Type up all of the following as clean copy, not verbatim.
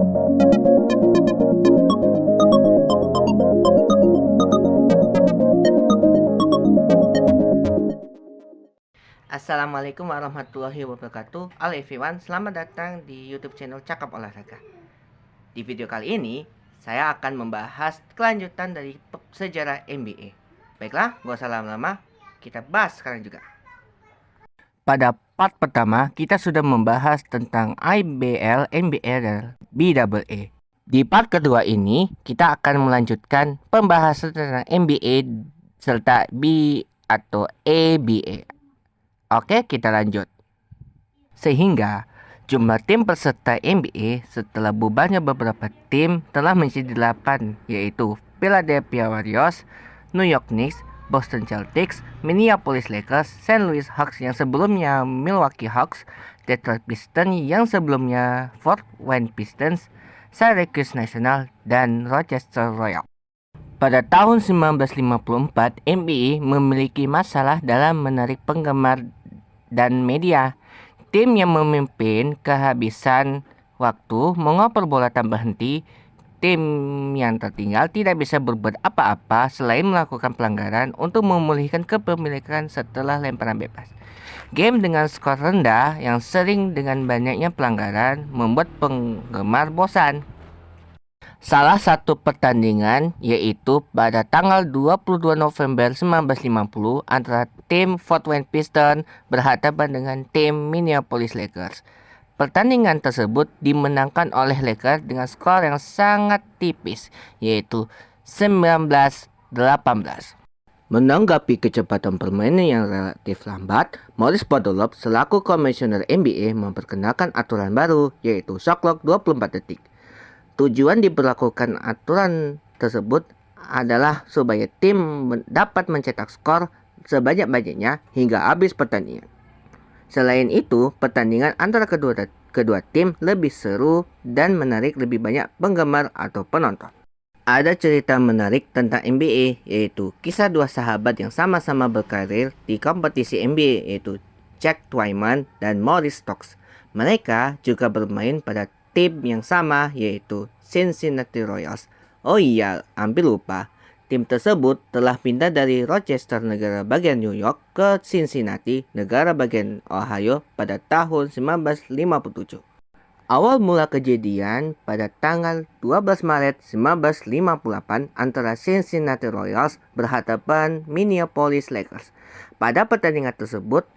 Assalamualaikum warahmatullahi wabarakatuh. Halo everyone, selamat datang di YouTube channel Cakap Olahraga. Di video kali ini, saya akan membahas kelanjutan dari sejarah NBA. Baiklah, gak usah lama-lama, kita bahas sekarang juga. Pada part pertama, kita sudah membahas tentang IBL, NBA, dan BAA. Di part kedua ini, kita akan melanjutkan pembahasan tentang NBA serta B atau ABA. Oke, kita lanjut. Sehingga jumlah tim peserta NBA setelah bubarnya beberapa tim telah menjadi 8, yaitu Philadelphia Warriors, New York Knicks, Boston Celtics, Minneapolis Lakers, St. Louis Hawks yang sebelumnya Milwaukee Hawks, Detroit Pistons yang sebelumnya Fort Wayne Pistons, Syracuse Nationals, dan Rochester Royals. Pada tahun 1954, NBA memiliki masalah dalam menarik penggemar dan media. Tim yang memimpin kehabisan waktu mengoper bola tanpa henti. Tim yang tertinggal tidak bisa berbuat apa-apa selain melakukan pelanggaran untuk memulihkan kepemilikan setelah lemparan bebas. Game dengan skor rendah yang sering dengan banyaknya pelanggaran membuat penggemar bosan. Salah satu pertandingan yaitu pada tanggal 22 November 1950 antara tim Fort Wayne Pistons berhadapan dengan tim Minneapolis Lakers. Pertandingan tersebut dimenangkan oleh Lakers dengan skor yang sangat tipis, yaitu 19-18. Menanggapi kecepatan permainan yang relatif lambat, Morris Podolov selaku komisioner NBA memperkenalkan aturan baru, yaitu shot clock 24 detik. Tujuan diberlakukan aturan tersebut adalah supaya tim dapat mencetak skor sebanyak-banyaknya hingga habis pertandingan. Selain itu, pertandingan antara kedua tim lebih seru dan menarik lebih banyak penggemar atau penonton. Ada cerita menarik tentang NBA, yaitu kisah dua sahabat yang sama-sama berkarir di kompetisi NBA, yaitu Jack Twyman dan Maurice Stokes. Mereka juga bermain pada tim yang sama, yaitu Cincinnati Royals. Oh iya, hampir lupa. Tim tersebut telah pindah dari Rochester, negara bagian New York, ke Cincinnati, negara bagian Ohio pada tahun 1957. Awal mula kejadian pada tanggal 12 Maret 1958 antara Cincinnati Royals berhadapan Minneapolis Lakers. Pada pertandingan tersebut,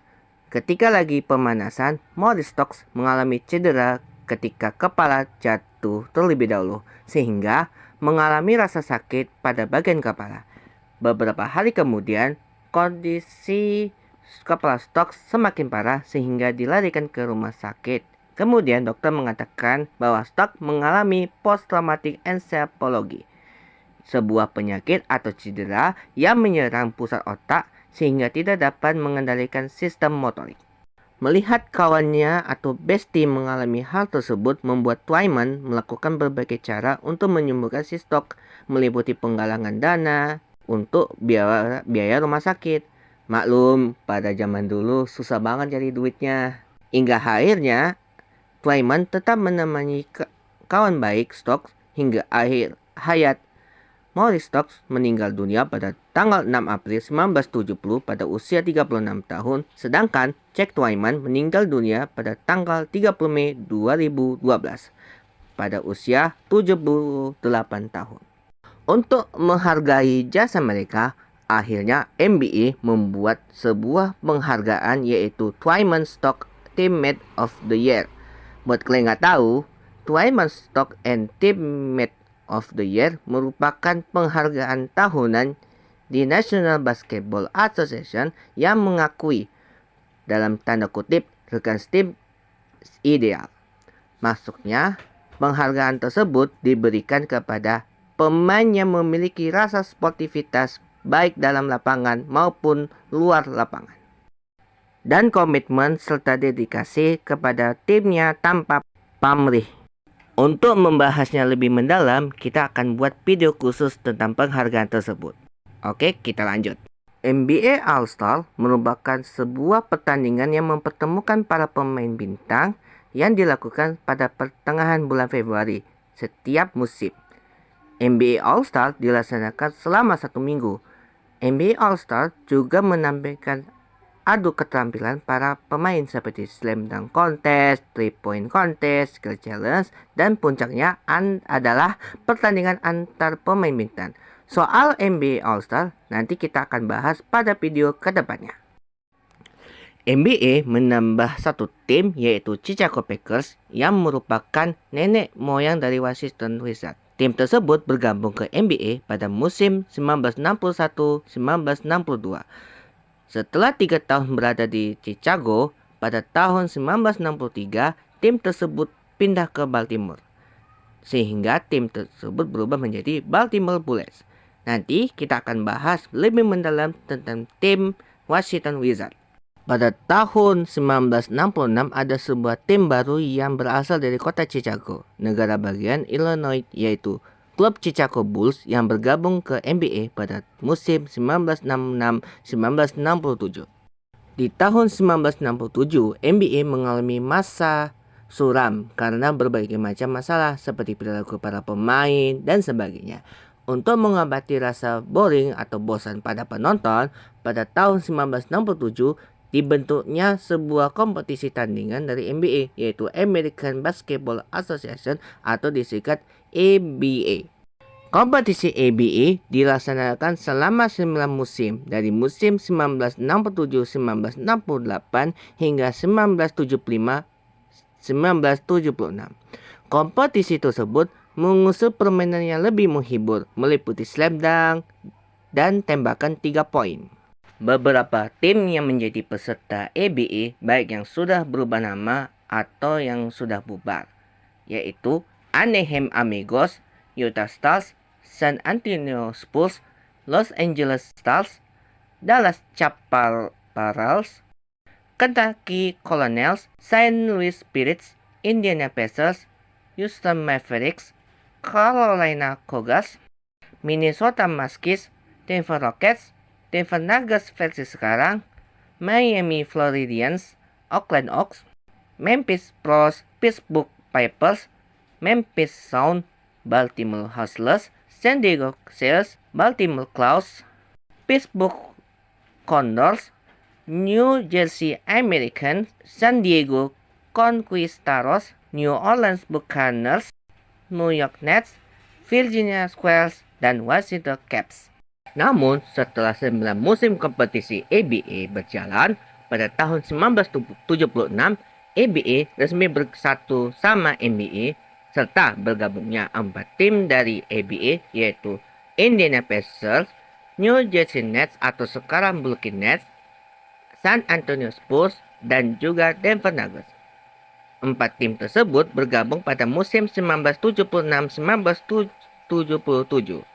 ketika lagi pemanasan, Maurice Stokes mengalami cedera ketika kepala jatuh terlebih dahulu, sehingga mengalami rasa sakit pada bagian kepala. Beberapa hari kemudian, kondisi kepala Stokes semakin parah sehingga dilarikan ke rumah sakit. Kemudian dokter mengatakan bahwa Stokes mengalami post-traumatic encephalopathy, sebuah penyakit atau cedera yang menyerang pusat otak sehingga tidak dapat mengendalikan sistem motorik. Melihat kawannya atau bestie mengalami hal tersebut membuat Twyman melakukan berbagai cara untuk menyembuhkan si Stokes, meliputi penggalangan dana untuk biaya rumah sakit. Maklum, pada zaman dulu susah banget cari duitnya. Hingga akhirnya Twyman tetap menemani kawan baik Stokes hingga akhir hayat. Maurice Stokes meninggal dunia pada tanggal 6 April 1970 pada usia 36 tahun, sedangkan Jack Twyman meninggal dunia pada tanggal 30 Mei 2012 pada usia 78 tahun. Untuk menghargai jasa mereka, akhirnya NBA membuat sebuah penghargaan yaitu Twyman Stokes Teammate of the Year. Buat kalian nggak tahu, Twyman Stokes and Teammate of the Year merupakan penghargaan tahunan di National Basketball Association yang mengakui dalam tanda kutip rekan tim ideal. Maksudnya, penghargaan tersebut diberikan kepada pemain yang memiliki rasa sportivitas baik dalam lapangan maupun luar lapangan, dan komitmen serta dedikasi kepada timnya tanpa pamrih. Untuk membahasnya lebih mendalam, kita akan buat video khusus tentang penghargaan tersebut. Oke, kita lanjut. NBA All-Star merupakan sebuah pertandingan yang mempertemukan para pemain bintang yang dilakukan pada pertengahan bulan Februari setiap musim. NBA All-Star dilaksanakan selama 1 minggu. NBA All-Star juga menampilkan adu keterampilan para pemain seperti slam dunk contest, 3-point contest, skill challenge, dan puncaknya adalah pertandingan antar pemain bintang. Soal NBA All-Star nanti kita akan bahas pada video kedepannya. NBA menambah satu tim yaitu Chicago Packers yang merupakan nenek moyang dari Washington Wizards. Tim tersebut bergabung ke NBA pada musim 1961-1962. Setelah 3 tahun berada di Chicago, pada tahun 1963 tim tersebut pindah ke Baltimore. Sehingga tim tersebut berubah menjadi Baltimore Bullets. Nanti kita akan bahas lebih mendalam tentang tim Washington Wizards. Pada tahun 1966 ada sebuah tim baru yang berasal dari kota Chicago, negara bagian Illinois, yaitu klub Chicago Bulls yang bergabung ke NBA pada musim 1966-1967. Di tahun 1967, NBA mengalami masa suram karena berbagai macam masalah seperti perilaku para pemain dan sebagainya. Untuk mengobati rasa boring atau bosan pada penonton, pada tahun 1967 dibentuknya sebuah kompetisi tandingan dari NBA, yaitu American Basketball Association atau disingkat ABA. Kompetisi ABA dilaksanakan selama 9 musim, dari musim 1967-1968 hingga 1975-1976. Kompetisi tersebut mengusung permainan yang lebih menghibur, meliputi slam dunk dan tembakan 3 poin. Beberapa tim yang menjadi peserta ABA baik yang sudah berubah nama atau yang sudah bubar, yaitu Anaheim Amigos, Utah Stars, San Antonio Spurs, Los Angeles Stars, Dallas Chaparrals, Kentucky Colonels, St. Louis Spirits, Indiana Pacers, Houston Mavericks, Carolina Cougars, Minnesota Muskies, Denver Rockets, Denver Nuggets versi sekarang, Miami Floridians, Oakland Oaks, Memphis Pros, Pittsburgh Pipers, Memphis Sound, Baltimore Hustlers, San Diego Seals, Baltimore Clouds, Pittsburgh Condors, New Jersey Americans, San Diego Conquistadors, New Orleans Buccaneers, New York Nets, Virginia Squires, dan Washington Caps. Namun, setelah 9 musim kompetisi ABA berjalan, pada tahun 1976, ABA resmi bersatu sama NBA, serta bergabungnya 4 tim dari ABA, yaitu Indiana Pacers, New Jersey Nets atau sekarang Brooklyn Nets, San Antonio Spurs, dan juga Denver Nuggets. 4 tim tersebut bergabung pada musim 1976-1977.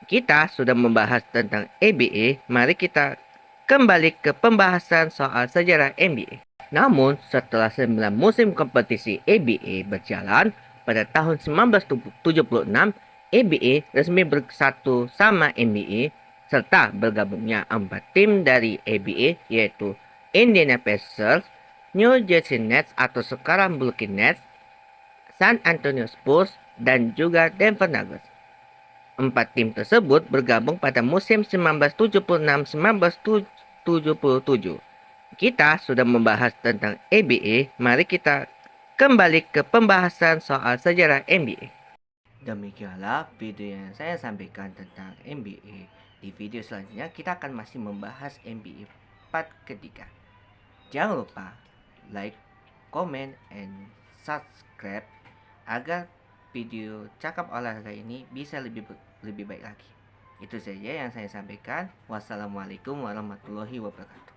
Kita sudah membahas tentang NBA, mari kita kembali ke pembahasan soal sejarah NBA. Namun, setelah 9 musim kompetisi ABA berjalan, pada tahun 1976, ABA resmi bersatu sama NBA, serta bergabungnya 4 tim dari ABA, yaitu Indiana Pacers, New Jersey Nets atau sekarang Brooklyn Nets, San Antonio Spurs, dan juga Denver Nuggets. 4 tim tersebut bergabung pada musim 1976-1977. Kita sudah membahas tentang ABA, mari kita kembali ke pembahasan soal sejarah NBA. Demikianlah video yang saya sampaikan tentang NBA. Di video selanjutnya kita akan masih membahas NBA part ketiga. Jangan lupa like, comment, and subscribe agar video cakap olahraga ini bisa lebih baik lagi. Itu saja yang saya sampaikan. Wassalamualaikum warahmatullahi wabarakatuh.